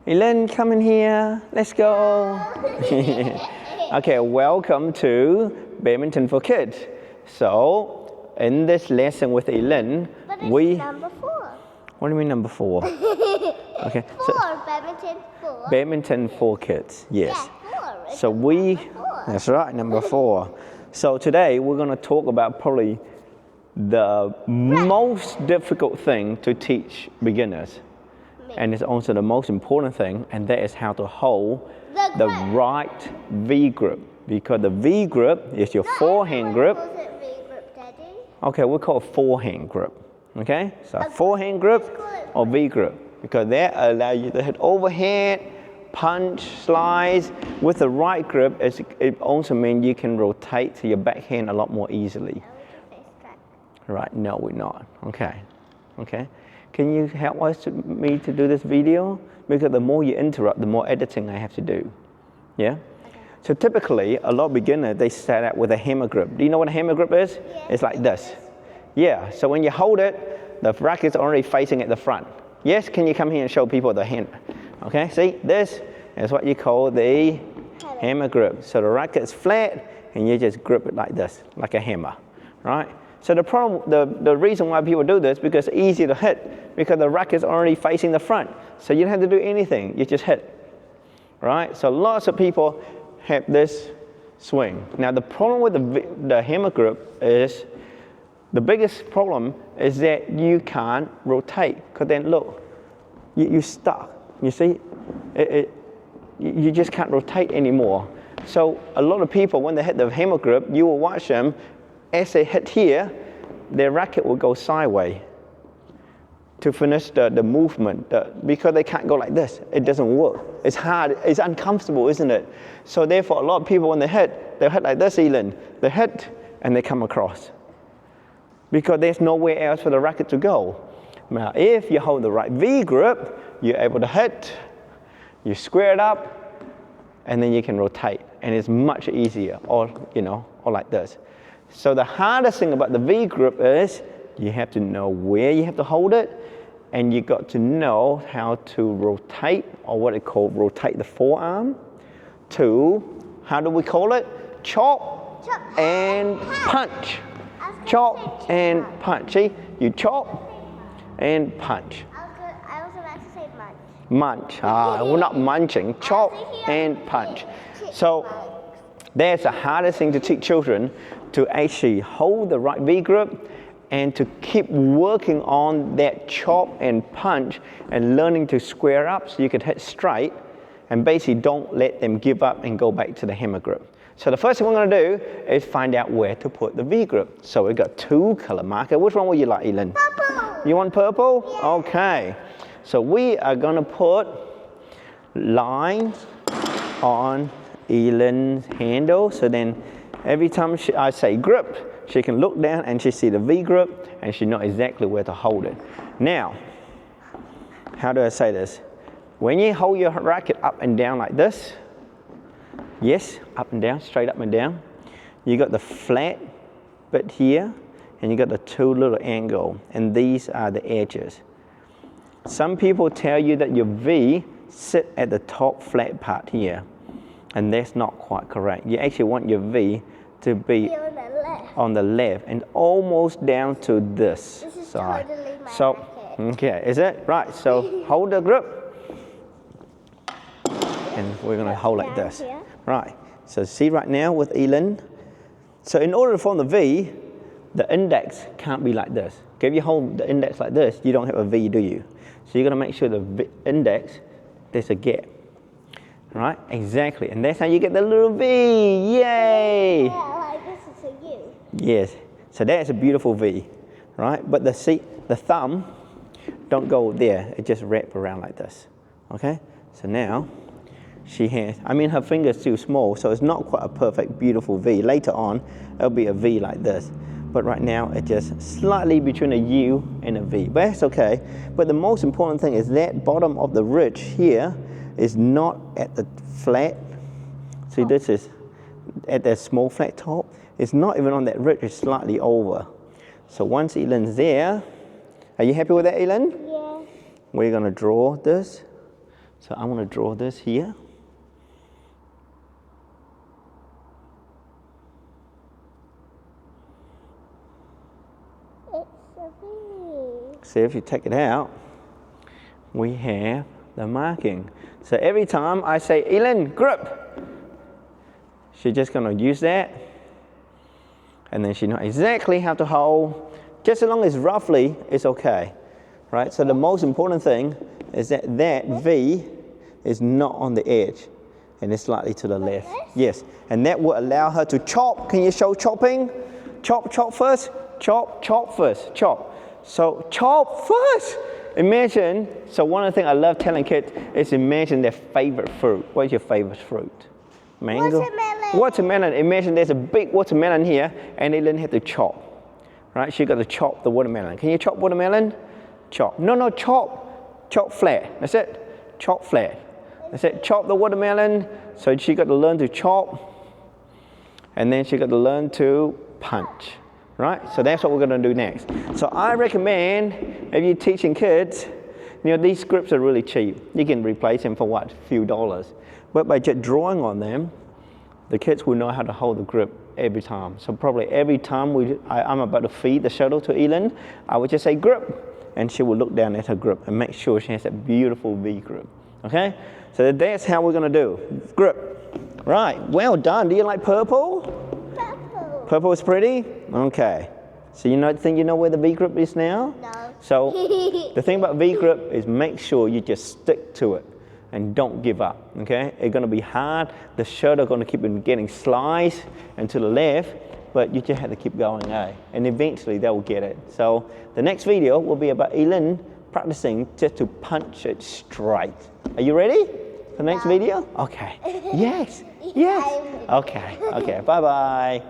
Ellen, come in here. Let's go. Okay, welcome to Badminton for Kids. So, in this lesson with Ellen, number 4. What do you mean number 4? Okay. 4, badminton 4. Badminton for Kids, yes. Yeah, 4. So that's right, number 4. So today we're going to talk about probably the most difficult thing to teach beginners. And it's also the most important thing, and that is how to hold the right V grip. Because the V grip is your forehand grip. Calls it V grip, Daddy. Okay, we call it forehand grip. Okay, so forehand grip or V grip, because that allows you to hit overhead, punch, slice. With the right grip, it also means you can rotate to your backhand a lot more easily. Right? No, we're not. Okay. Okay. Can you help me to do this video? Because the more you interrupt, the more editing I have to do. Yeah? Okay. So typically, a lot of beginners, they start out with a hammer grip. Do you know what a hammer grip is? Yeah. It's like this. Yeah, so when you hold it, the racket's already facing at the front. Yes, can you come here and show people the hand? Okay, see, this is what you call the hammer grip. So the racket's flat, and you just grip it like this, like a hammer, right? So the problem, the reason why people do this, because it's easier to hit, because the racket's already facing the front. So you don't have to do anything, you just hit, right? So lots of people have this swing. Now the problem with the hammer grip is, the biggest problem is that you can't rotate, because then look, you're stuck. You see, you just can't rotate anymore. So a lot of people, when they hit the hammer grip, you will watch them, as they hit here, their racket will go sideways to finish the movement, because they can't go like this. It doesn't work. It's hard, it's uncomfortable, isn't it? So therefore, a lot of people, when they hit, they'll hit like this, Elin. They hit, and they come across, because there's nowhere else for the racket to go. Now, if you hold the right V grip, you're able to hit, you square it up, and then you can rotate, and it's much easier, or like this. So the hardest thing about the V grip is you have to know where you have to hold it, and you got to know how to rotate, or what it called rotate the forearm, to, how do we call it? Chop and punch. Chop and punch. See, you chop and punch. I was about to say munch. Munch. We're not munching. Chop and punch. So that's the hardest thing to teach children, to actually hold the right V grip and to keep working on that chop and punch and learning to square up so you can hit straight, and basically don't let them give up and go back to the hammer grip. So the first thing we're going to do is find out where to put the V grip. So we've got 2 color markers. Which one would you like, Elin? Purple. You want purple? Yeah. Okay. So we are going to put lines on Elin's handle. So then every time I say grip, she can look down and she see the V grip, and she knows exactly where to hold it. Now, how do I say this? When you hold your racket up and down like this, yes, up and down, straight up and down. You got the flat bit here, and you got the 2 little angle, and these are the edges. Some people tell you that your V sit at the top flat part here, and that's not quite correct. You actually want your V to be on the left and almost down to this side. Totally my So, racket. okay, is it? Right, so hold the grip, and we're going to hold like this. Here. Right, so see right now with Elin, so in order to form the V, the index can't be like this. Okay, if you hold the index like this, you don't have a V, do you? So you're going to make sure the index, there's a gap. Right, exactly, and that's how you get the little V, yay! Yeah, like this is a U. Yes, so that's a beautiful V, right? But the thumb, don't go there, it just wrap around like this, okay? So now, she has, her finger's too small, so it's not quite a perfect, beautiful V. Later on, it'll be a V like this. But right now, it's just slightly between a U and a V. But that's okay. But the most important thing is that bottom of the ridge here is not at the flat. See, this is at that small flat top. It's not even on that ridge, it's slightly over. So once Elin's there, are you happy with that, Elin? Yeah. We're gonna draw this. So I'm going to draw this here. It's so pretty. See, if you take it out, we have the marking. So every time I say, Elin, grip, she's just going to use that. And then she knows exactly how to hold. Just as long as roughly, it's okay. Right? So the most important thing is that V is not on the edge. And it's slightly to the left. Yes. And that will allow her to chop. Can you show chopping? Chop, chop first. Chop, chop first. Chop. So chop first. Imagine, so one of the things I love telling kids is imagine their favorite fruit. What is your favorite fruit? Mango? Watermelon. Watermelon. Imagine there's a big watermelon here and they didn't have to chop. Right? She got to chop the watermelon. Can you chop watermelon? Chop. No, chop. Chop flat. That's it. Chop flat. That's it. Chop the watermelon. So she got to learn to chop. And then she got to learn to punch. Right? So that's what we're going to do next. So I recommend, if you're teaching kids, these grips are really cheap. You can replace them for what? A few dollars. But by just drawing on them, the kids will know how to hold the grip every time. So probably every time I'm about to feed the shuttle to Elin, I would just say grip. And she will look down at her grip and make sure she has that beautiful V grip. Okay? So that's how we're going to do. Grip. Right. Well done. Do you like purple? Purple. Purple is pretty? Okay. So think you know where the V grip is now? No. So the thing about V grip is make sure you just stick to it and don't give up. Okay? It's going to be hard. The shuttle going to keep getting sliced and to the left, but you just have to keep going, and eventually they will get it. So the next video will be about Elin practicing just to punch it straight. Are you ready for the next video? Okay. Yes. Yes. Okay. Okay. Bye-bye.